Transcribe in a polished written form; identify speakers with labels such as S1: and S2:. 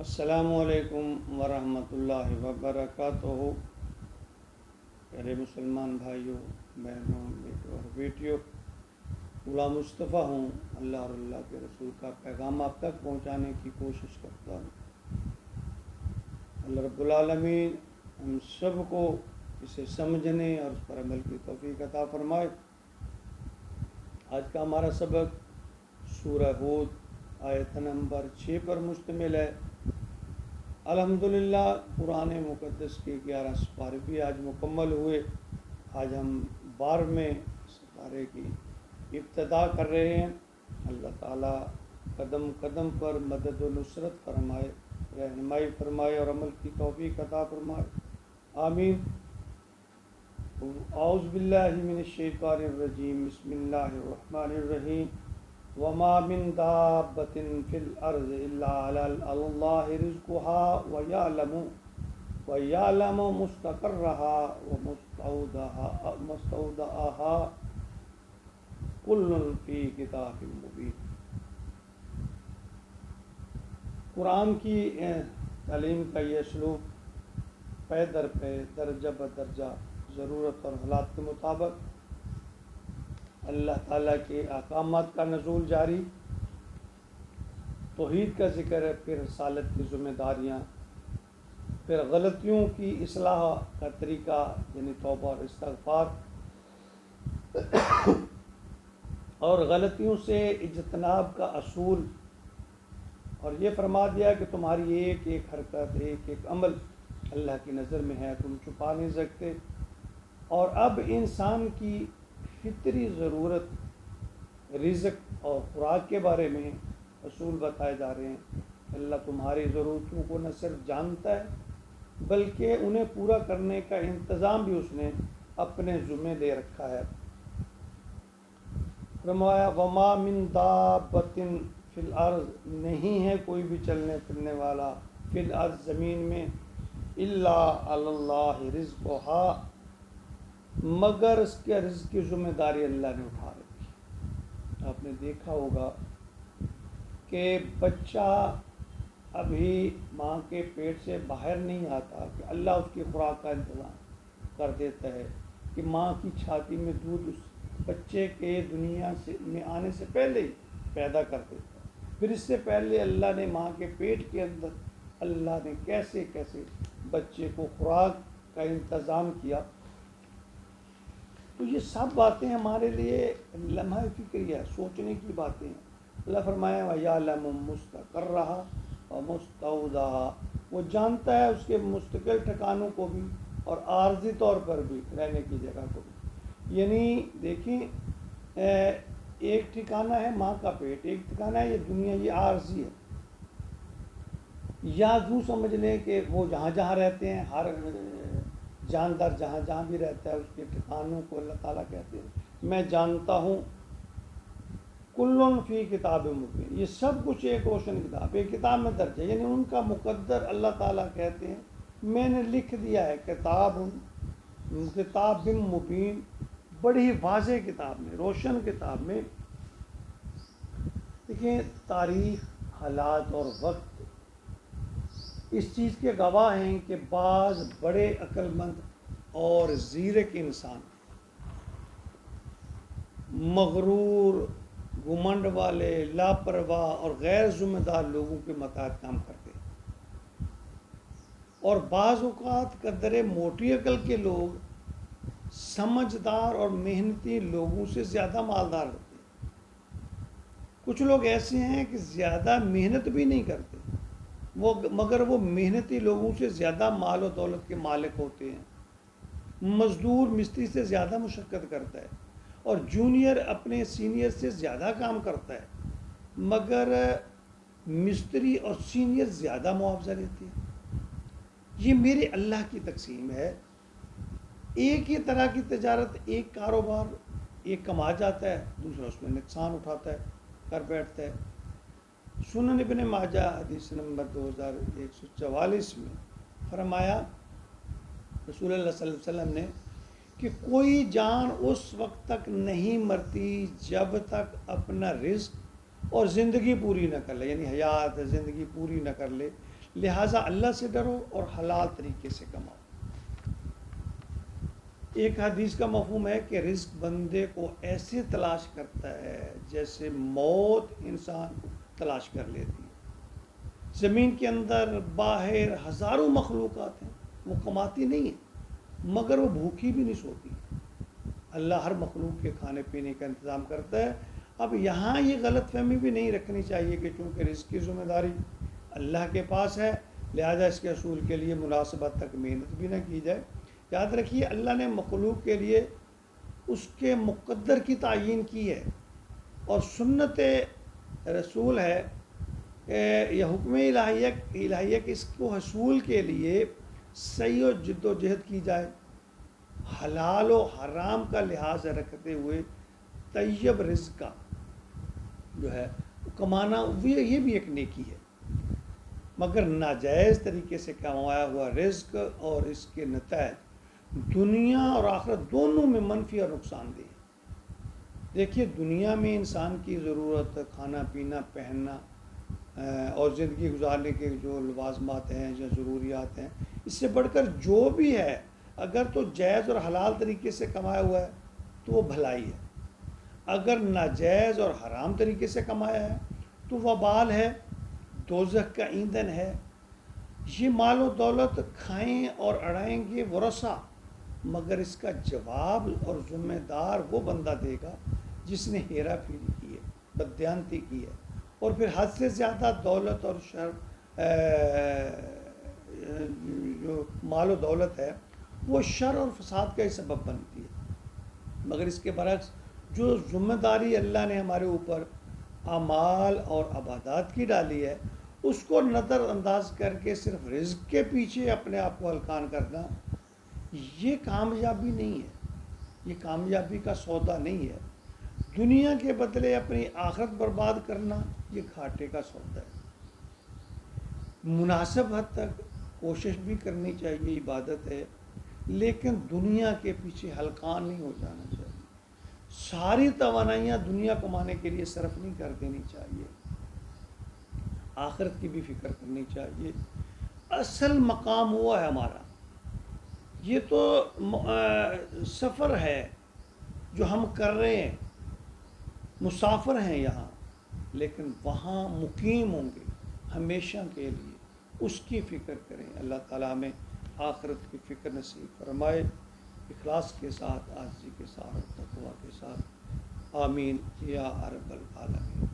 S1: السلام علیکم ورحمۃ اللہ وبرکاتہ۔ پیارے مسلمان بھائیوں، بہنوں، بیٹوں اور بیٹیوں، غلام مصطفیٰ ہوں۔ اللہ اور اللہ کے رسول کا پیغام آپ تک پہنچانے کی کوشش کرتا ہوں۔ اللہ رب العالمین ہم سب کو اسے سمجھنے اور اس پر عمل کی توفیق عطا فرمائے۔ آج کا ہمارا سبق سورہ ہود آیت نمبر 6 پر مشتمل ہے۔ الحمدللہ قرآن مقدس کے 11 سپارے بھی آج مکمل ہوئے۔ آج ہم 12ویں سپارے کی ابتدا کر رہے ہیں۔ اللہ تعالیٰ قدم قدم پر مدد و نصرت فرمائے، رہنمائی فرمائے اور عمل کی توفیق عطا فرمائے، آمین۔ اعوذ باللہ من الشیطان الرجیم، بسم اللہ الرحمن الرحیم۔ وما من دابة في الأرض إلا على الله رزقها ويعلم مستقرها ومستودعها كل في كتاب مبين۔ قرآن کی تعلیم کا یہ اسلوب پے در پے، درجہ بدرجہ، ضرورت اور حالات کے مطابق اللہ تعالیٰ کے احکامات کا نزول جاری، توحید کا ذکر ہے، پھر رسالت کی ذمہ داریاں، پھر غلطیوں کی اصلاح کا طریقہ یعنی توبہ اور استغفار، اور غلطیوں سے اجتناب کا اصول، اور یہ فرما دیا کہ تمہاری ایک ایک حرکت، ایک ایک عمل اللہ کی نظر میں ہے، تم چھپا نہیں سکتے۔ اور اب انسان کی فطری ضرورت رزق اور خوراک کے بارے میں اصول بتائے جا رہے ہیں۔ اللہ تمہاری ضرورتوں کو نہ صرف جانتا ہے بلکہ انہیں پورا کرنے کا انتظام بھی اس نے اپنے ذمہ دے رکھا ہے۔ فرمایا وما من دابۃ فی الارض، نہیں ہے کوئی بھی چلنے پھرنے والا، فی الارض زمین میں، الا علی اللہ رزقها، مگر اس کے رزق کی ذمہ داری اللہ نے اٹھا رکھی۔ آپ نے دیکھا ہوگا کہ بچہ ابھی ماں کے پیٹ سے باہر نہیں آتا کہ اللہ اس کی خوراک کا انتظام کر دیتا ہے، کہ ماں کی چھاتی میں دودھ اس بچے کے دنیا میں آنے سے پہلے ہی پیدا کر دیتا ہے۔ پھر اس سے پہلے اللہ نے ماں کے پیٹ کے اندر اللہ نے کیسے کیسے بچے کو خوراک کا انتظام کیا۔ تو یہ سب باتیں ہمارے لیے لمحہ فکریہ سوچنے کی باتیں ہیں۔ اللہ فرمایا وَيَعْلَمُ مُسْتَقَرَّهَا وَمُسْتَوْدَعَهَا، وہ جانتا ہے اس کے مستقل ٹھکانوں کو بھی اور عارضی طور پر بھی رہنے کی جگہ کو بھی۔ یعنی دیکھیں ایک ٹھکانہ ہے ماں کا پیٹ، ایک ٹھکانہ ہے یہ دنیا، یہ عارضی ہے۔ یا یوں سمجھ لیں کہ وہ جہاں جہاں رہتے ہیں، ہر جاندار جہاں جہاں بھی رہتا ہے اس کے ٹھکانوں کو اللہ تعالیٰ کہتے ہیں میں جانتا ہوں۔ کلٌ فی کتاب مبین، یہ سب کچھ ایک روشن کتاب، ایک کتاب میں درج ہے، یعنی ان کا مقدر اللہ تعالیٰ کہتے ہیں میں نے لکھ دیا ہے، کتاب مبین، بڑی واضح کتاب میں، روشن کتاب میں۔ دیکھیں تاریخ، حالات اور وقت اس چیز کے گواہ ہیں کہ بعض بڑے عقل مند اور زیرک انسان مغرور، گھمنڈ والے، لاپرواہ اور غیر ذمہ دار لوگوں کے متحد کام کرتے ہیں، اور بعض اوقات قدرے موٹی عقل کے لوگ سمجھدار اور محنتی لوگوں سے زیادہ مالدار ہوتے ہیں۔ کچھ لوگ ایسے ہیں کہ زیادہ محنت بھی نہیں کرتے مگر وہ محنتی لوگوں سے زیادہ مال و دولت کے مالک ہوتے ہیں۔ مزدور مستری سے زیادہ مشقت کرتا ہے اور جونیئر اپنے سینئر سے زیادہ کام کرتا ہے مگر مستری اور سینئر زیادہ معاوضہ لیتے ہیں۔ یہ میرے اللہ کی تقسیم ہے۔ ایک ہی طرح کی تجارت، ایک کاروبار، ایک کما جاتا ہے، دوسرا اس میں نقصان اٹھاتا ہے، کر بیٹھتا ہے۔ سنن ابن ماجہ حدیث نمبر 2144 میں فرمایا رسول اللہ صلی اللہ علیہ وسلم نے کہ کوئی جان اس وقت تک نہیں مرتی جب تک اپنا رزق اور زندگی پوری نہ کر لے، یعنی حیات زندگی پوری نہ کر لے، لہٰذا اللہ سے ڈرو اور حلال طریقے سے کماؤ۔ ایک حدیث کا مفہوم ہے کہ رزق بندے کو ایسے تلاش کرتا ہے جیسے موت انسان تلاش کر لیتی ہے۔ زمین کے اندر باہر ہزاروں مخلوقات ہیں، وہ کماتی نہیں ہیں مگر وہ بھوکی بھی نہیں سوتی۔ اللہ ہر مخلوق کے کھانے پینے کا انتظام کرتا ہے۔ اب یہاں یہ غلط فہمی بھی نہیں رکھنی چاہیے کہ چونکہ رزق کی ذمہ داری اللہ کے پاس ہے لہذا اس کے حصول کے لیے مناسبت تک محنت بھی نہ کی جائے۔ یاد رکھیے اللہ نے مخلوق کے لیے اس کے مقدر کی تعیین کی ہے، اور سنت رسول ہے یہ حکم الہیہ کہ اس کو حصول کے لیے سعی و جد و جہد کی جائے، حلال و حرام کا لحاظ رکھتے ہوئے طیب رزق کا جو ہے کمانا یہ بھی ایک نیکی ہے، مگر ناجائز طریقے سے کمایا ہوا رزق اور اس کے نتائج دنیا اور آخرت دونوں میں منفی اور نقصان دہ ہے۔ دیکھیے دنیا میں انسان کی ضرورت کھانا پینا پہننا اور زندگی گزارنے کے جو لوازمات ہیں یا ضروریات ہیں، اس سے بڑھ کر جو بھی ہے اگر تو جائز اور حلال طریقے سے کمایا ہوا ہے تو وہ بھلائی ہے، اگر ناجائز اور حرام طریقے سے کمایا ہے تو وبال ہے، دوزخ کا ایندھن ہے۔ یہ مال و دولت کھائیں اور اڑائیں گے ورثہ، مگر اس کا جواب اور ذمہ دار وہ بندہ دے گا جس نے ہیرا پھیری کی ہے، بددیانتی کی ہے، اور پھر حد سے زیادہ دولت اور جو مال و دولت ہے وہ شر اور فساد کا ہی سبب بنتی ہے۔ مگر اس کے برعکس جو ذمہ داری اللہ نے ہمارے اوپر اعمال اور عبادات کی ڈالی ہے اس کو نظر انداز کر کے صرف رزق کے پیچھے اپنے آپ کو ہلکان کرنا، یہ کامیابی نہیں ہے، یہ کامیابی کا سودا نہیں ہے۔ دنیا کے بدلے اپنی آخرت برباد کرنا یہ گھاٹے کا سودا ہے۔ مناسب حد تک کوشش بھی کرنی چاہیے، عبادت ہے، لیکن دنیا کے پیچھے ہلکان نہیں ہو جانا چاہیے۔ ساری توانائیاں دنیا کمانے کے لیے صرف نہیں کر دینی چاہیے، آخرت کی بھی فکر کرنی چاہیے۔ اصل مقام ہوا ہے ہمارا، یہ تو سفر ہے جو ہم کر رہے ہیں، مسافر ہیں یہاں، لیکن وہاں مقیم ہوں گے ہمیشہ کے لیے، اس کی فکر کریں۔ اللہ تعالیٰ ہمیں آخرت کی فکر نصیب فرمائے، اخلاص کے ساتھ، عاجزی کے ساتھ، تقویٰ کے ساتھ۔ آمین یا رب العالمین۔